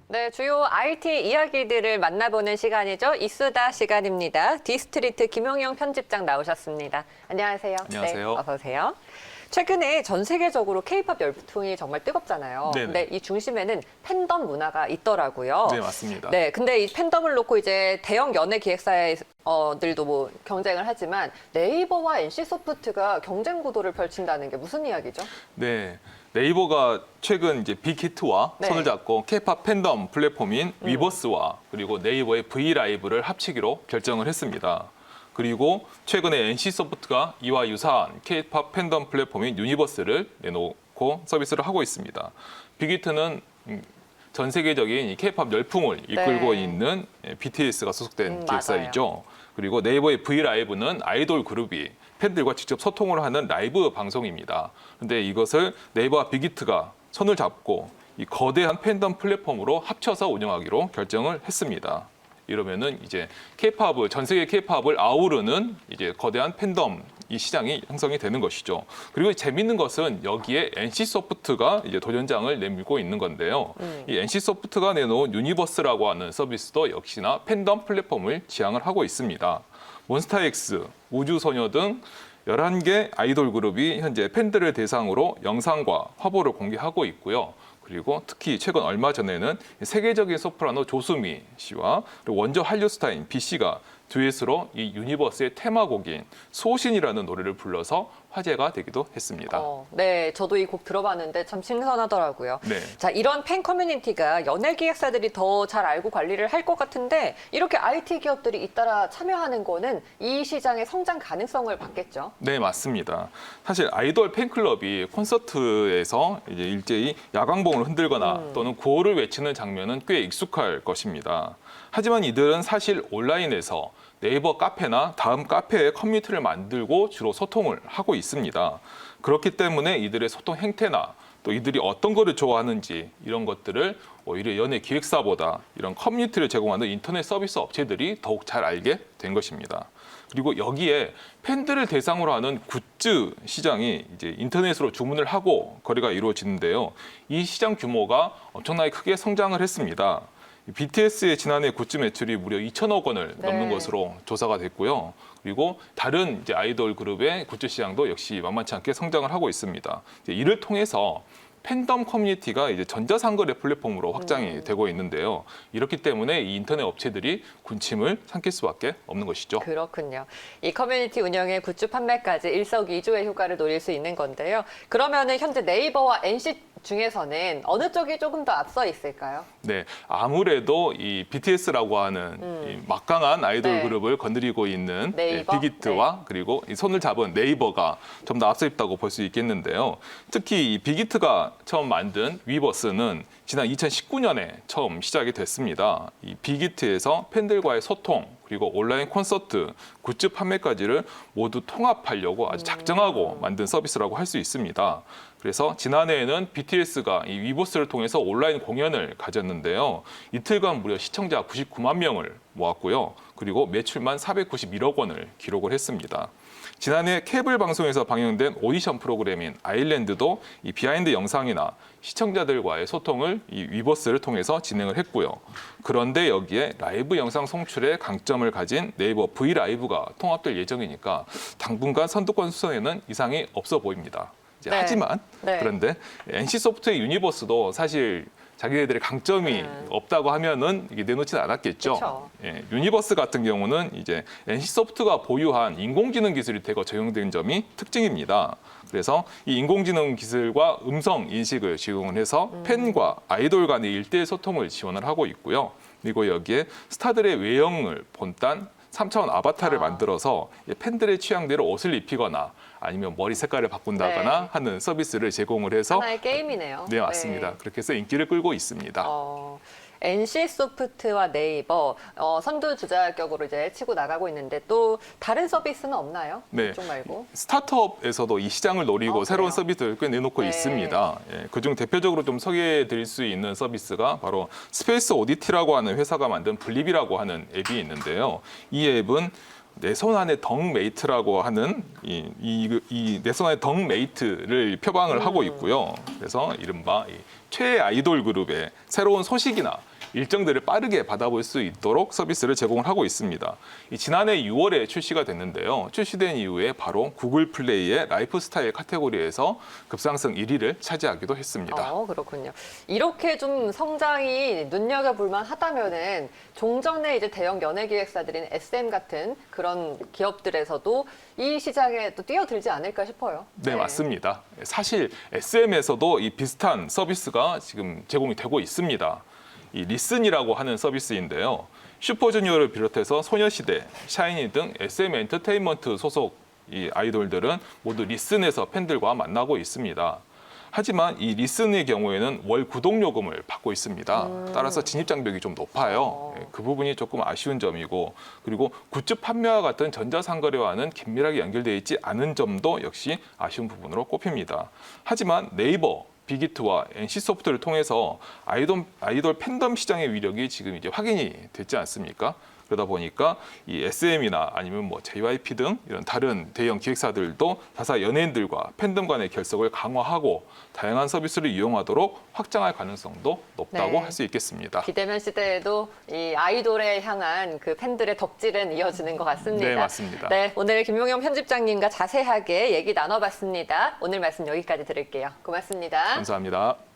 네, 주요 IT 이야기들을 만나보는 시간이죠. 이수다 시간입니다. 디스트리트 김용영 편집장 나오셨습니다. 안녕하세요. 안녕하세요. 네, 어서 오세요. 최근에 전 세계적으로 K-팝 열풍이 정말 뜨겁잖아요. 네네. 근데 이 중심에는 팬덤 문화가 있더라고요. 네, 맞습니다. 네, 근데 이 팬덤을 놓고 이제 대형 연예 기획사들도 뭐 경쟁을 하지만 네이버와 NC소프트가 경쟁 구도를 펼친다는 게 무슨 이야기죠? 네, 네이버가 최근 이제 빅히트와 네. 손을 잡고 K-팝 팬덤 플랫폼인 위버스와 그리고 네이버의 브이라이브를 합치기로 결정을 했습니다. 그리고 최근에 NC소프트가 이와 유사한 K-팝 팬덤 플랫폼인 유니버스를 내놓고 서비스를 하고 있습니다. 빅히트는 전 세계적인 이 K-팝 열풍을 이끌고 네. 있는 BTS가 소속된 맞아요. 기획사이죠. 그리고 네이버의 브이라이브는 아이돌 그룹이 팬들과 직접 소통을 하는 라이브 방송입니다. 그런데 이것을 네이버와 빅히트가 손을 잡고 이 거대한 팬덤 플랫폼으로 합쳐서 운영하기로 결정을 했습니다. 이러면은 이제 K-팝을 전 세계 K-팝을 아우르는 이제 거대한 팬덤 이 시장이 형성이 되는 것이죠. 그리고 재밌는 것은 여기에 NC소프트가 이제 도전장을 내밀고 있는 건데요. 이 NC소프트가 내놓은 유니버스라고 하는 서비스도 역시나 팬덤 플랫폼을 지향을 하고 있습니다. 몬스타엑스, 우주소녀 등 11개 아이돌 그룹이 현재 팬들을 대상으로 영상과 화보를 공개하고 있고요. 그리고 특히 최근 얼마 전에는 세계적인 소프라노 조수미 씨와 그리고 원조 한류 스타인 B 씨가 듀엣으로 이 유니버스의 테마곡인 소신이라는 노래를 불러서 화제가 되기도 했습니다. 네, 저도 이 곡 들어봤는데 참 신선하더라고요. 네. 자, 이런 팬 커뮤니티가 연예 기획사들이 더 잘 알고 관리를 할 것 같은데 이렇게 IT 기업들이 잇따라 참여하는 거는 이 시장의 성장 가능성을 받겠죠. 네, 맞습니다. 사실 아이돌 팬클럽이 콘서트에서 이제 일제히 야광봉을 흔들거나 또는 구호를 외치는 장면은 꽤 익숙할 것입니다. 하지만 이들은 사실 온라인에서 네이버 카페나 다음 카페의 커뮤니티를 만들고 주로 소통을 하고 있습니다. 그렇기 때문에 이들의 소통 행태나 또 이들이 어떤 거를 좋아하는지 이런 것들을 오히려 연예 기획사보다 이런 커뮤니티를 제공하는 인터넷 서비스 업체들이 더욱 잘 알게 된 것입니다. 그리고 여기에 팬들을 대상으로 하는 굿즈 시장이 이제 인터넷으로 주문을 하고 거래가 이루어지는데요. 이 시장 규모가 엄청나게 크게 성장을 했습니다. BTS의 지난해 굿즈 매출이 무려 2천억 원을 넘는 것으로 조사가 됐고요. 그리고 다른 이제 아이돌 그룹의 굿즈 시장도 역시 만만치 않게 성장을 하고 있습니다. 이를 통해서 팬덤 커뮤니티가 이제 전자상거래 플랫폼으로 확장이 되고 있는데요. 이렇기 때문에 이 인터넷 업체들이 군침을 삼킬 수밖에 없는 것이죠. 그렇군요. 이 커뮤니티 운영의 굿즈 판매까지 일석이조의 효과를 노릴 수 있는 건데요. 그러면은 현재 네이버와 NC 중에서는 어느 쪽이 조금 더 앞서 있을까요? 네, 아무래도 이 BTS라고 하는 이 막강한 아이돌 네. 그룹을 건드리고 있는 네이버? 빅히트와 그리고 이 손을 잡은 네이버가 좀 더 앞서 있다고 볼 수 있겠는데요. 특히 이 빅히트가 처음 만든 위버스는 지난 2019년에 처음 시작이 됐습니다. 이 빅히트에서 팬들과의 소통 그리고 온라인 콘서트, 굿즈 판매까지를 모두 통합하려고 아주 작정하고 만든 서비스라고 할 수 있습니다. 그래서 지난해에는 BTS가 이 위버스를 통해서 온라인 공연을 가졌는데요. 이틀간 무려 시청자 99만 명을 모았고요. 그리고 매출만 491억 원을 기록을 했습니다. 지난해 케이블 방송에서 방영된 오디션 프로그램인 아일랜드도 이 비하인드 영상이나 시청자들과의 소통을 이 위버스를 통해서 진행을 했고요. 그런데 여기에 라이브 영상 송출에 강점을 가진 네이버 브이라이브가 통합될 예정이니까 당분간 선두권 수성에는 이상이 없어 보입니다. 네. 하지만 네. 그런데 NC소프트의 유니버스도 사실 자기네들의 강점이 없다고 하면은 이게 내놓지는 않았겠죠. 그쵸. 예, 유니버스 같은 경우는 이제 NC소프트가 보유한 인공지능 기술이 대거 적용된 점이 특징입니다. 그래서 이 인공지능 기술과 음성 인식을 지원을 해서 팬과 아이돌 간의 일대일 소통을 지원을 하고 있고요. 그리고 여기에 스타들의 외형을 본딴 3차원 아바타를 만들어서 팬들의 취향대로 옷을 입히거나 아니면 머리 색깔을 바꾼다거나 네. 하는 서비스를 제공을 해서 하나의 게임이네요. 네, 맞습니다. 그렇게 해서 인기를 끌고 있습니다. NC소프트와 네이버 선두주자격으로 이제 치고 나가고 있는데 또 다른 서비스는 없나요? 네. 이쪽 말고. 스타트업에서도 이 시장을 노리고 새로운 그래요? 서비스를 꽤 내놓고 네. 있습니다. 예, 그중 대표적으로 좀 소개해 드릴 수 있는 서비스가 바로 스페이스 오디티라고 하는 회사가 만든 블립이라고 하는 앱이 있는데요. 이 앱은 내 손 안의 덩메이트라고 하는 이 내 손 안의 덩메이트를 표방을 하고 있고요. 그래서 이른바 이 최애 아이돌 그룹의 새로운 소식이나 일정들을 빠르게 받아볼 수 있도록 서비스를 제공을 하고 있습니다. 지난해 6월에 출시가 됐는데요. 출시된 이후에 바로 구글 플레이의 라이프스타일 카테고리에서 급상승 1위를 차지하기도 했습니다. 그렇군요. 이렇게 좀 성장이 눈여겨볼 만하다면은 종전에 이제 대형 연예기획사들인 SM 같은 그런 기업들에서도 이 시장에 또 뛰어들지 않을까 싶어요. 네, 맞습니다. 사실 SM에서도 이 비슷한 서비스가 지금 제공이 되고 있습니다. 이 리슨이라고 하는 서비스인데요. 슈퍼주니어를 비롯해서 소녀시대, 샤이니 등 SM 엔터테인먼트 소속 이 아이돌들은 모두 리슨에서 팬들과 만나고 있습니다. 하지만 이 리슨의 경우에는 월 구독 요금을 받고 있습니다. 따라서 진입 장벽이 좀 높아요. 그 부분이 조금 아쉬운 점이고, 그리고 굿즈 판매와 같은 전자상거래와는 긴밀하게 연결되어 있지 않은 점도 역시 아쉬운 부분으로 꼽힙니다. 하지만 네이버, 빅히트와 NC소프트를 통해서 아이돌 팬덤 시장의 위력이 지금 이제 확인이 됐지 않습니까? 그러다 보니까 이 SM이나 아니면 뭐 JYP 등 이런 다른 대형 기획사들도 자사 연예인들과 팬덤 간의 결석을 강화하고 다양한 서비스를 이용하도록 확장할 가능성도 높다고 네. 할 수 있겠습니다. 비대면 시대에도 이 아이돌에 향한 그 팬들의 덕질은 이어지는 것 같습니다. 네, 맞습니다. 네, 오늘 김용영 편집장님과 자세하게 얘기 나눠봤습니다. 오늘 말씀 여기까지 들을게요. 고맙습니다. 감사합니다.